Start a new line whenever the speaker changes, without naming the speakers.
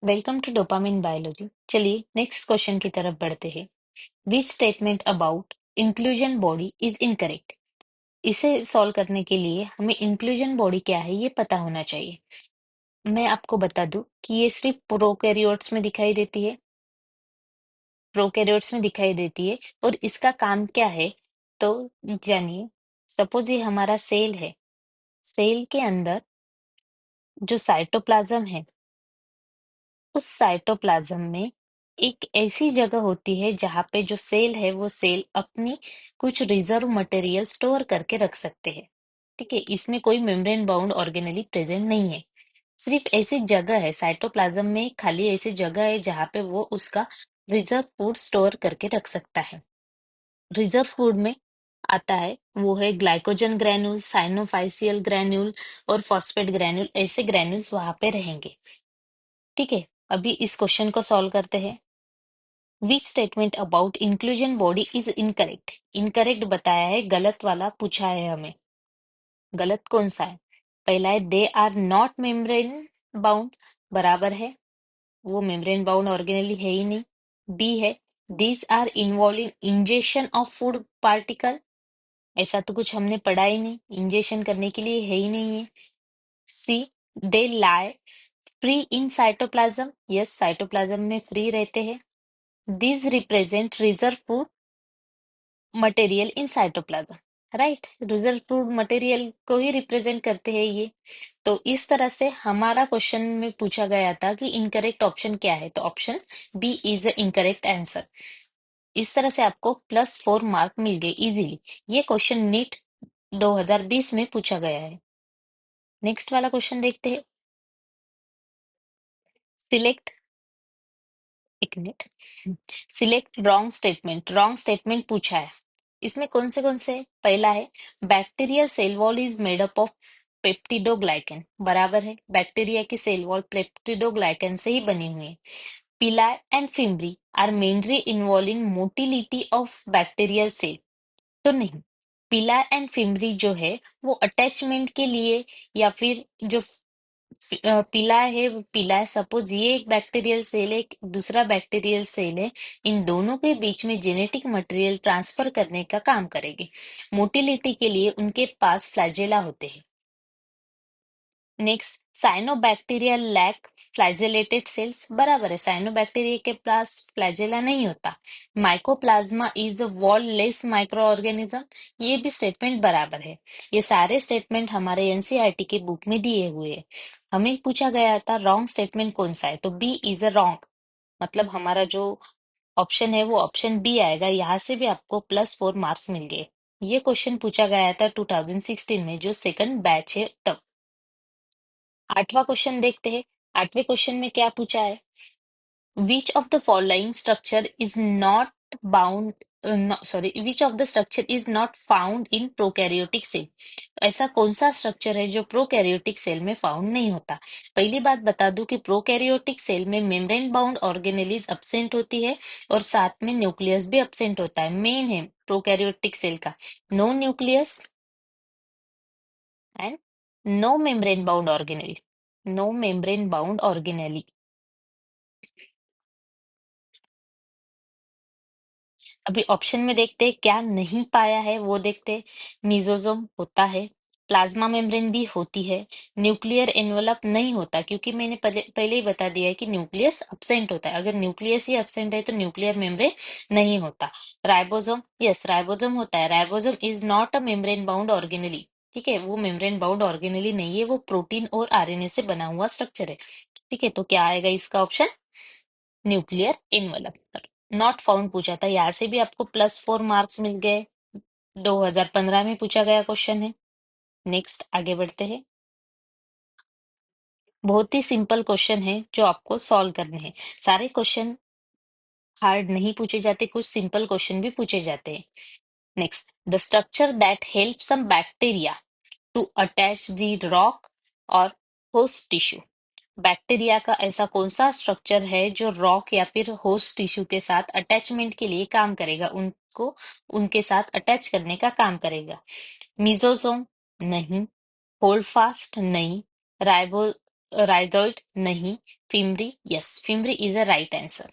Welcome to Dopamine Biology. चलिए next question की तरफ बढ़ते हैं। Which statement about inclusion body is incorrect. इसे सॉल्व करने के लिए हमें इंक्लूजन बॉडी क्या है ये पता होना चाहिए। मैं आपको बता दूं कि ये सिर्फ प्रोकैरियोट्स में दिखाई देती है, और इसका काम क्या है। तो जानिए, सपोज ये हमारा सेल है। सेल के अंदर जो साइटोप्लाज्म है, उस साइटोप्लाज्म में एक ऐसी जगह होती है जहां पे जो सेल है वो सेल अपनी कुछ रिजर्व मटेरियल स्टोर करके रख सकते हैं। ठीक है, इसमें कोई मेम्ब्रेन बाउंड ऑर्गेनेली प्रेजेंट नहीं है। सिर्फ ऐसी जगह है साइटोप्लाज्म में, खाली ऐसी जगह है जहां पे वो उसका रिजर्व फूड स्टोर करके रख सकता है। रिजर्व फूड में आता है वो है ग्लाइकोजन ग्रैन्यूल, साइनोफाइसियल ग्रैन्यूल और फॉस्फेट ग्रैन्यूल। ऐसे ग्रैन्यूल्स वहां पे रहेंगे। ठीक है, अभी इस क्वेश्चन को सॉल्व करते हैं। Which statement about inclusion body is incorrect. Incorrect बताया है, गलत वाला पूछा है हमें। गलत कौन सा है? पहला है they are not membrane bound, बराबर है, वो मेम्ब्रेन बाउंड ऑर्गेनली है ही नहीं। बी है these are involve in ingestion of food particle. ऐसा तो कुछ हमने पढ़ा ही नहीं, इंजेशन करने के लिए है ही नहीं है। See they lie free in cytoplasm, yes cytoplasm में फ्री रहते हैं। These represent reserve food material in cytoplasm, right. Reserve food material को ही रिप्रेजेंट करते हैं ये। तो इस तरह से हमारा क्वेश्चन में पूछा गया था कि इनकरेक्ट ऑप्शन क्या है, तो option B is a incorrect answer. इस तरह से आपको +4 मार्क मिल गए इजीली। ये क्वेश्चन नीट 2020 में पूछा गया है। नेक्स्ट वाला क्वेश्चन देखते हैं। सिलेक्ट, एक मिनट, सिलेक्ट रॉन्ग स्टेटमेंट पूछा है। इसमें कौन से पहला है bacterial cell wall is made up of peptidoglycan, बराबर है, बैक्टीरिया की सेल वॉल पेप्टिडोग्लाइकन से ही बनी हुई है। Pila and fimbriae are mainly involve in motility of bacterial cell, तो नहीं। पिला एंड फिम्ब्री जो है वो अटैचमेंट के लिए, या फिर जो पीला है, सपोज ये एक बैक्टीरियल सेल है, एक दूसरा बैक्टीरियल सेल है, इन दोनों के बीच में जेनेटिक मटेरियल ट्रांसफर करने का काम करेगी। मोटिलिटी के लिए उनके पास फ्लैजेला होते हैं। Next, cyanobacteria lack flagellated cells, बराबर है, साइनोबैक्टीरिया के पास फ्लैजेला नहीं होता। Mycoplasma is a wall less micro organism, ये भी स्टेटमेंट बराबर है। ये सारे स्टेटमेंट हमारे एनसीईआरटी के बुक में दिए हुए हैं। हमें पूछा गया था रॉन्ग स्टेटमेंट कौन सा है, तो बी इज अ रॉन्ग, मतलब हमारा जो ऑप्शन है वो ऑप्शन बी आएगा। यहाँ से भी आपको +4 मार्क्स मिल गए। ये क्वेश्चन पूछा गया था 2016 में, जो सेकंड बैच है तब। आठवां क्वेश्चन देखते हैं। आठवें क्वेश्चन में क्या पूछा है। Which of the following structure is not bound, which of the structure is not found in prokaryotic cell. ऐसा कौन सा स्ट्रक्चर है जो प्रोकैरियोटिक सेल में फाउंड नहीं होता। पहली बात बता दूं कि प्रोकैरियोटिक सेल में मेम्ब्रेन बाउंड ऑर्गेनेलिज अब्सेंट होती है, और साथ में न्यूक्लियस भी अब्सेंट होता है। मेन है प्रोकैरियोटिक सेल का no nucleus and no membrane bound organelle, no membrane bound organelle. अभी ऑप्शन में देखते हैं क्या नहीं पाया है, वो देखते हैं। मिजोजोम होता है, प्लाज्मा मेम्ब्रेन भी होती है, न्यूक्लियर एनवलप नहीं होता, क्योंकि मैंने पहले ही बता दिया है कि न्यूक्लियस अब्सेंट होता है। अगर न्यूक्लियस ही अब्सेंट है तो न्यूक्लियर मेम्ब्रेन नहीं होता। राइबोसोम, यस राइबोसोम होता है। Ribosome is not a membrane bound organelle, ठीक है, वो मेम्ब्रेन बाउंड ऑर्गेनेली नहीं है, वो प्रोटीन और आरएनए से बना हुआ स्ट्रक्चर है। ठीक है, तो क्या आएगा इसका option, nuclear envelope. Not found पूछा था, यहाँ से भी आपको +4 मार्क्स मिल गए। 2015 में पूछा गया क्वेश्चन है। नेक्स्ट आगे बढ़ते हैं। बहुत ही सिंपल क्वेश्चन है जो आपको सॉल्व करने हैं। सारे क्वेश्चन हार्ड नहीं पूछे जाते, कुछ सिंपल क्वेश्चन भी पूछे जाते हैं। Next, the structure that help some bacteria to attach the rock और होस्ट टिश्यू। बैक्टीरिया का ऐसा कौन सा स्ट्रक्चर है जो रॉक या फिर होस्ट टिश्यू के साथ अटैचमेंट के लिए काम करेगा, उनको उनके साथ अटैच करने का काम करेगा। मिजोसोम नहीं, होल्ड फास्ट नहीं, राइबो राइजोइड नहीं, fimbria, yes, fimbria is a right answer.